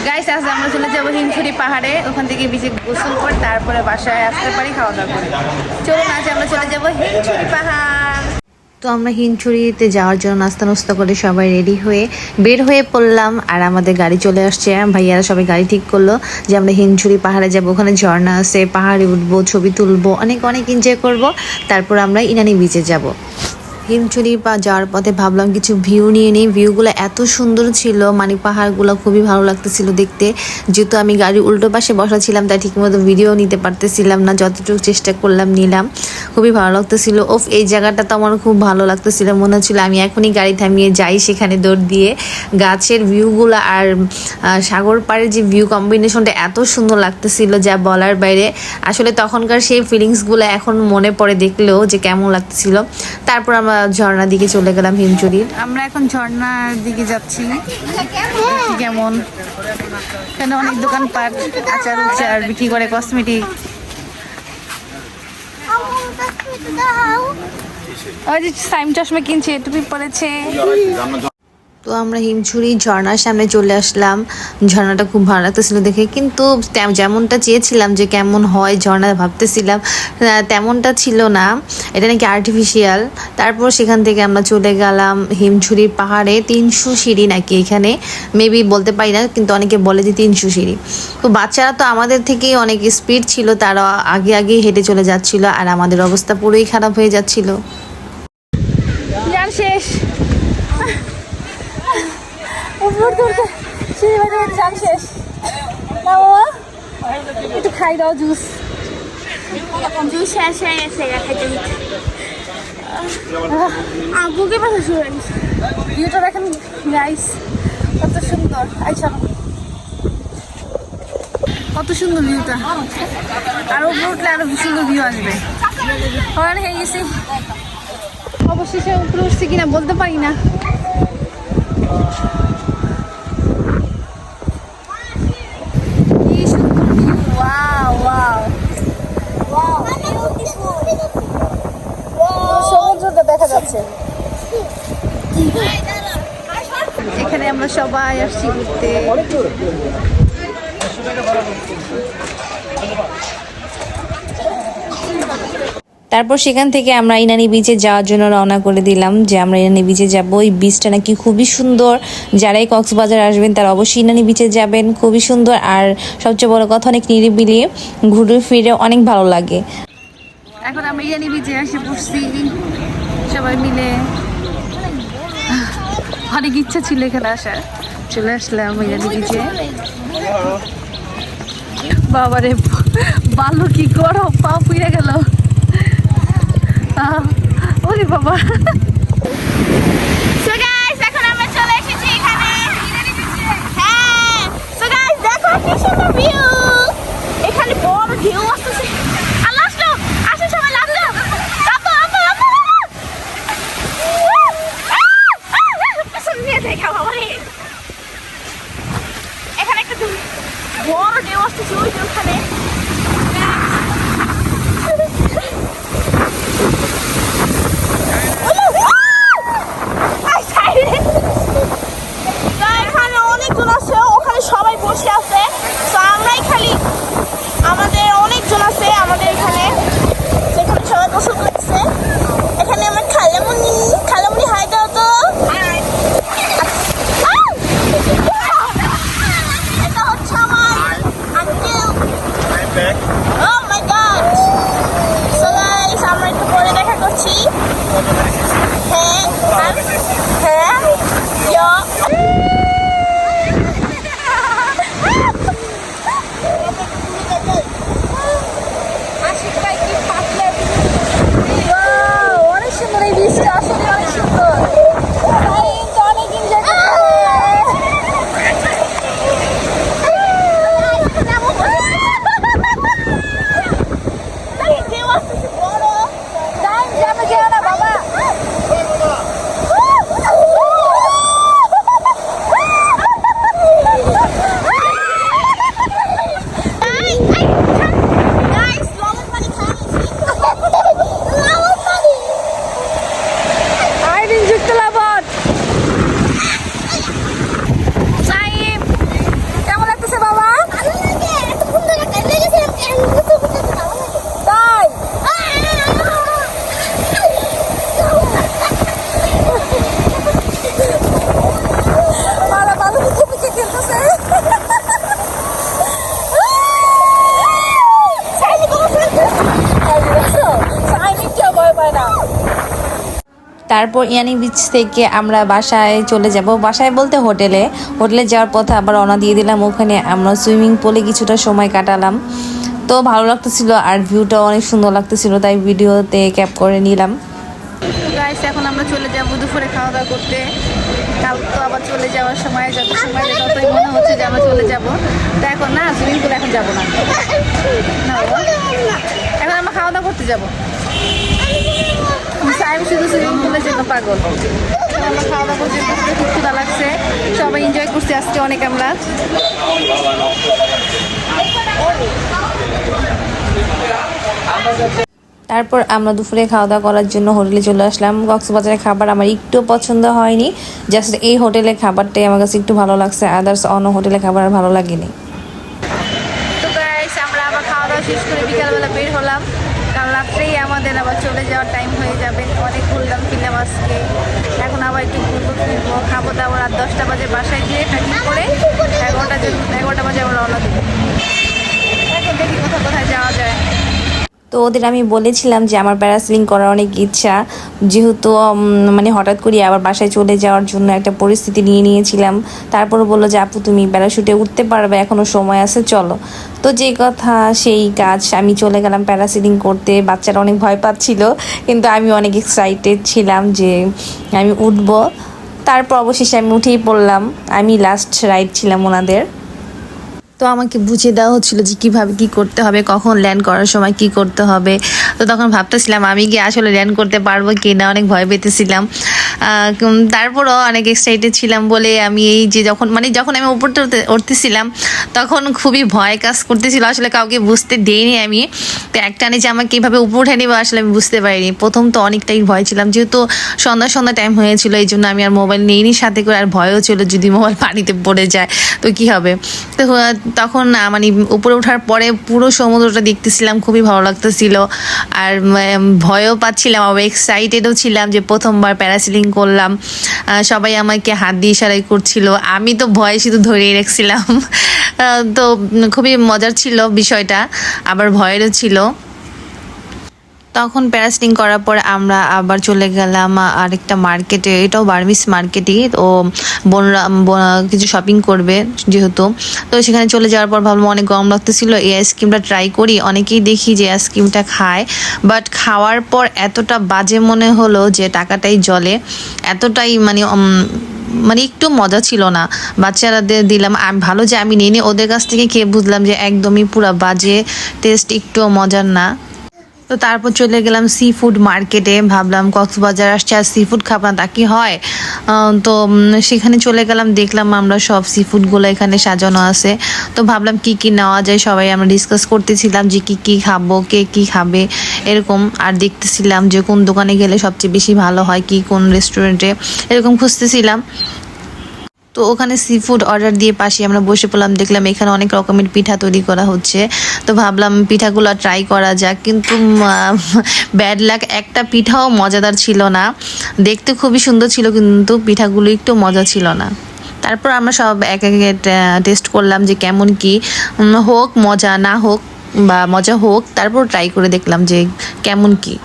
Guys আজ আমরা চলে যাবো হিমছড়ি পাহাড়ে, ওখান থেকে বিচে গোসল করে তারপরে বাসায় আসতে পারি খাওয়া দাওয়া করে। চলুন আজ আমরা চলে যাবো হিমছড়ি পাহাড়। তো আমরা হিমছড়িতে যাওয়ার জন্য নাস্তা নুস্তা করে সবাই রেডি হয়ে বের হয়ে পড়লাম। আর আমাদের গাড়ি চলে আসছে, ভাইয়ারা সবাই গাড়ি ঠিক করলো যে আমরা হিমছড়ি পাহাড়ে যাব। ওখানে ঝর্ণা আছে, পাহাড়ে উঠবো, ছবি তুলবো, অনেক অনেক এনজয় করবো। তারপর আমরা ইনানি বিচে যাব। হিমছড়ি যাওয়ার পথে ভাবলাম কিছু ভিউ নিয়ে নিই। ভিউগুলো এত সুন্দর ছিল, মানে পাহাড়গুলো খুবই ভালো লাগতেছিল দেখতে। যেহেতু আমি গাড়ির উল্টো পাশে বসা ছিলাম তাই ঠিকমতো ভিডিও নিতে পারতেছিলাম না, যতটুকু চেষ্টা করলাম নিলাম। খুবই ভালো লাগতেছিল। ওফ, এই জায়গাটা তো আমার খুব ভালো লাগতেছিল, মনে হচ্ছিল আমি এখনই গাড়ি থামিয়ে যাই সেখানে দৌড় দিয়ে। গাছের ভিউগুলো আর সাগর পাড়ের যে ভিউ কম্বিনেশনটা এত সুন্দর লাগতেছিল যা বলার বাইরে। আসলে তখনকার সেই ফিলিংসগুলো এখন মনে পড়ে দেখলেও যে কেমন লাগতেছিল। তারপর আমরা ঝর্ণার দিকে চলে গেলাম হিমছড়ির। আমরা এখন ঝর্ণার দিকে যাচ্ছি। কেমন এখানে অনেক দোকানপাট, আচার উচার বিক্রি করে, কসমেটিক। ওই যে সাইম চশমা কিনছে, টুপি পরেছে। তো আমরা হিমছড়ি ঝর্ণার সামনে চলে আসলাম। ঝর্ণাটা খুব ভালো লাগতেছিল দেখে, কিন্তু যেমনটা চেয়েছিলাম যে কেমন হয় ঝর্ণা ভাবতেছিলাম তেমনটা ছিল না, এটা নাকি আর্টিফিশিয়াল। তারপর সেখান থেকে আমরা চলে গেলাম হিমছড়ির পাহাড়ে। 300 সিঁড়ি নাকি এখানে, মেবি বলতে পারি না, কিন্তু অনেকে বলে যে 300 সিঁড়ি। তো বাচ্চারা তো আমাদের থেকেই অনেক স্পিড ছিল, তারা আগে আগে হেঁটে চলে যাচ্ছিল আর আমাদের অবস্থা পুরোই খারাপ হয়ে যাচ্ছিল। শেষ শেষ একটু খাই দাও জুস। জুস শেষ হয়ে গেছে, আগুকে পাশে শুরু হয়ে গেছে। ভিউটা দেখেন গাইস, কত সুন্দর। আচ্ছা, কত সুন্দর ভিউটা, আর উপরে উঠলে আরো সুন্দর ভিউ আসবে। হয়ে গেছি, অবশেষে উপরে উঠছি কিনা বলতে পারি না। সমুদ্রটা দেখা যাচ্ছে। এখানে আমরা সবাই আসছি ঘুরতে। তারপর সেখান থেকে আমরা ইনানি বিচে যাওয়ার জন্য রওনা করে দিলাম যে আমরা ইনানি বিচে যাব। ওই বিচটা নাকি খুবই সুন্দর, যারাই কক্সবাজার আসবেন তারা অবশ্যই ইনানি বিচে যাবেন, খুবই সুন্দর। আর সবচেয়ে বড় কথা অনেক নিরিবিলি, ঘুরে ফিরে অনেক ভালো লাগে। এখন আমরা ইনানি বিচে এসে পড়ছি সবাই মিলে। অনেক ইচ্ছা ছিল এখানে আসার, চলে আসলাম ইনানি বিচে। বাবারে বালু কি গরম, পা পুড়ে গেল। ওরে বাবা। সো গাইস, এখন আমরা চলে এসেছি এখানে। হ্যাঁ, সো গাইস দেখো কি সুন্দর ভিউ। এখানে বড় ঢেউ আসছে। আল্লাহ আসলো, আসো সবাই লাগলো। আপু আপু আপু পেছন নিয়ে দেখা বাবা রে। এখানে একটা বড় ঢেউ আসছে, ওই যে ওখানে। সবাই বসে আছে, তো আমরাই খালি, আমাদের অনেকজন আছে আমাদের এখানে, সেখানে সবাই বসে করছে। এখানে আমার খালামুনি হাই দাও তো। এটা হচ্ছে আমার uncle. Oh my God! So guys, আমরা একটু পরে দেখা করছি। হ্যাঁ হ্যাঁ অনেক সুন্দর এই বীজটা, আসলে অনেক সুন্দর। অনেক এনজয় বাবা। তারপর ইয়ানি বিচ থেকে আমরা বাসায় চলে যাব, বাসায় বলতে হোটেলে যাওয়ার পথে আবার রওনা দিয়ে দিলাম। ওখানে আমরা সুইমিং পুলে কিছুটা সময় কাটালাম, তো ভালো লাগতেছিল আর ভিউটা অনেক সুন্দর লাগতেছিল, তাই ভিডিওতে ক্যাপ করে নিলাম। গাইস এখন আমরা চলে যাবো দুপুরে খাওয়া দাওয়া করতে। কাল তো আবার চলে যাওয়ার সময়, যত সময় যায় ততই মনে হচ্ছে যে আমরা চলে যাবো। তো এখন না সুইমিং পুলে এখন যাবো না, এখন আমরা খাওয়া দাওয়া করতে যাবো। আমি শুধু সুইমিং পুলের জন্য পাগল। আমরা খাওয়া দাওয়া করতে খুব ক্ষুধা লাগছে, সবাই এনজয় করছি আজকে অনেক আমরা। তারপর আমরা দুপুরে খাওয়া দাওয়া করার জন্য হোটেলে চলে আসলাম। কক্সবাজারের খাবার আমার একটু পছন্দ হয়নি, জাস্ট এই হোটেলের খাবারটাই আমার কাছে একটু ভালো লাগছে, আদার্স অন্য হোটেলের খাবার আর ভালো লাগেনি। তো গাইস আমরা আবার খাওয়া দাওয়া শেষ করে বিকালবেলা বের হলাম, কারণ রাত্রেই আমাদের আবার চলে যাওয়ার টাইম হয়ে যাবে। অনেক ঘুরলাম ফিরলাম আজকে, এখন আবার একটু ঘুরবো ফিরবো, খাবো দাবো। রাত 10টা বাজে বাসায় গিয়ে প্যাকিং করে 11টা বাজে আমরা রওনা দেবো। এখন দেখি কোথায় যাওয়া যায়। তো ওদের আমি বলেছিলাম যে আমার প্যারাসেলিং করার অনেক ইচ্ছা, যেহেতু মানে হঠাৎ করে আবার বাসায় চলে যাওয়ার জন্য একটা পরিস্থিতি নিয়েছিলাম। তারপর বললো যে আপু তুমি প্যারাশুটে উঠতে পারবে, এখনও সময় আছে, চলো। তো যে কথা সেই কাজ, আমি চলে গেলাম প্যারাসেলিং করতে। বাচ্চারা অনেক ভয় পাচ্ছিল, কিন্তু আমি অনেক এক্সাইটেড ছিলাম যে আমি উঠবো। তারপর অবশেষে আমি উঠেই পড়লাম, আমি লাস্ট রাইড ছিলাম ওনাদের। তো আমাকে বুঝিয়ে দেওয়া হচ্ছিলো যে কীভাবে কী করতে হবে, কখন ল্যান্ড করার সময় কি করতে হবে। তো তখন ভাবতেছিলাম আমি কি আসলে ল্যান্ড করতে পারবো কি না, অনেক ভয় পেতেছিলাম। তারপরও অনেক এক্সাইটেড ছিলাম বলে আমি এই যে যখন আমি উপরটা উঠতেছিলাম তখন খুবই ভয় কাজ করতেছিল, আসলে কাউকে বুঝতে দেইনি আমি। তো একটানে যে আমাকে কীভাবে উপর উঠে নিবো আসলে আমি বুঝতে পারিনি। প্রথম তো অনেকটাই ভয় ছিলাম, যেহেতু সন্ধ্যা টাইম হয়েছিল, এই জন্য আমি আর মোবাইল নিইনি সাথে করে, আর ভয়ও ছিল যদি মোবাইল পানিতে পড়ে যায় তো কী হবে। তো তখন মানে উপরে ওঠার পরে পুরো সমুদ্রটা দেখতেছিলাম, খুবই ভালো লাগতেছিল আর ভয়ও পাচ্ছিলাম, আবার এক্সাইটেডও ছিলাম যে প্রথমবার প্যারাসেলিং করলাম। সবাই আমাকে হাত দিয়ে ইশারা করছিল, আমি তো ভয়ে শুধু ধরেই রাখছিলাম। তো খুবই মজার ছিল বিষয়টা, আবার ভয়েরও ছিল। তখন প্যারাসেলিং করার পর আমরা আবার চলে গেলাম আরেকটা মার্কেটে, এটাও বার্মিস মার্কেটই। তো বোনরা কিছু শপিং করবে যেহেতু, তো সেখানে চলে যাওয়ার পর ভাবলাম অনেক গরম লাগতেছিল, এই আইসক্রিমটা ট্রাই করি। অনেকেই দেখি যে আইসক্রিমটা খায়, বাট খাওয়ার পর এতটা বাজে মনে হলো যে টাকাটাই জলে, এতটাই মানে একটু মজা ছিল না। বাচ্চারাদের দিলাম, ভালো যে আমি নিয়ে ওদের কাছ থেকে খেয়ে বুঝলাম যে একদমই পুরো বাজে টেস্ট, একটুও মজার না। তো তারপর চলে গেলাম সি ফুড মার্কেটে, ভাবলাম কক্সবাজার আসছে আর সি ফুড খাবো না তা কি হয়। তো সেখানে চলে গেলাম, দেখলাম আমরা সব সি ফুডগুলো এখানে সাজানো আছে। তো ভাবলাম কি কি নেওয়া যায়, সবাই আমরা ডিসকাস করতেছিলাম যে কি খাবো, কে কি খাবে এরকম, আর দেখতেছিলাম যে কোন দোকানে গেলে সবচেয়ে বেশি ভালো হয়, কি কোন রেস্টুরেন্টে এরকম খুঁজতেছিলাম। তো ওখানে সি ফুড অর্ডার দিয়ে পাশে আমরা বসে পড়লাম, দেখলাম এখানে অনেক রকমের পিঠা তৈরি করা হচ্ছে। তো ভাবলাম পিঠাগুলো ট্রাই করা যাক, কিন্তু ব্যাড লাক, একটা পিঠাও মজাদার ছিল না। দেখতে খুবই সুন্দর ছিল কিন্তু পিঠাগুলো একটু মজা ছিল না। তারপর আমরা সব এক টেস্ট করলাম যে কেমন কি, হোক মজা না হোক বা মজা হোক, তারপর ট্রাই করে দেখলাম যে কেমন কি।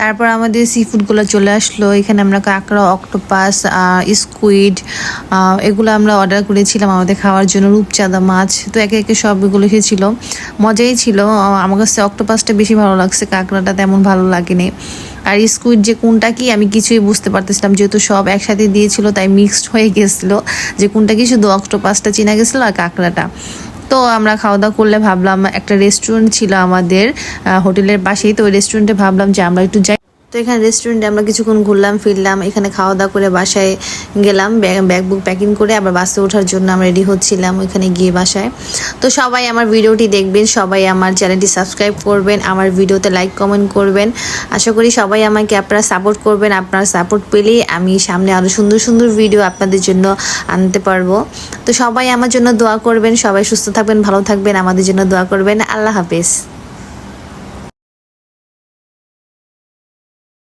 তারপর আমাদের সি ফুডগুলো চলে আসলো, এখানে আমরা কাঁকড়া, অক্টোপাস, স্কুইড এগুলো আমরা অর্ডার করেছিলাম আমাদের খাওয়ার জন্য, রূপচাঁদা মাছ। তো একে একে সবগুলো এসেছিলো, মজাই ছিল। আমার কাছে অক্টোপাসটা বেশি ভালো লাগছে, কাঁকড়াটা তেমন ভালো লাগেনি। আর স্কুইড যে কোনটা কি আমি কিছুই বুঝতে পারতেছিলাম, যেহেতু সব একসাথে দিয়েছিল তাই মিক্সড হয়ে গেছিলো যে কোনটা কি, শুধু অক্টোপাসটা চেনা গেছিলো আর কাঁকড়াটা। তো আমরা খাওয়া দাওয়া করলে ভাবলাম একটা রেস্টুরেন্ট ছিল আমাদের হোটেলের পাশেই, তো ওই রেস্টুরেন্টে ভাবলাম যে আমরা একটু যাই। তো এখানে রেস্টুরেন্টে আমরা কিছুক্ষণ ঘুরলাম ফিরলাম, এখানে খাওয়া দাওয়া করে বাসায় গেলাম, ব্যাগ বুক প্যাকিং করে আবার বাসে ওঠার জন্য আমরা রেডি হচ্ছিলাম ওইখানে গিয়ে বাসায়। তো সবাই আমার ভিডিওটি দেখবেন, সবাই আমার চ্যানেলটি সাবস্ক্রাইব করবেন, আমার ভিডিওতে লাইক কমেন্ট করবেন। আশা করি সবাই আমাকে আপনারা সাপোর্ট করবেন, আপনার সাপোর্ট পেলেই আমি সামনে আরও সুন্দর সুন্দর ভিডিও আপনাদের জন্য আনতে পারবো। তো সবাই আমার জন্য দোয়া করবেন, সবাই সুস্থ থাকবেন, ভালো থাকবেন, আমাদের জন্য দোয়া করবেন। আল্লাহ হাফেজ।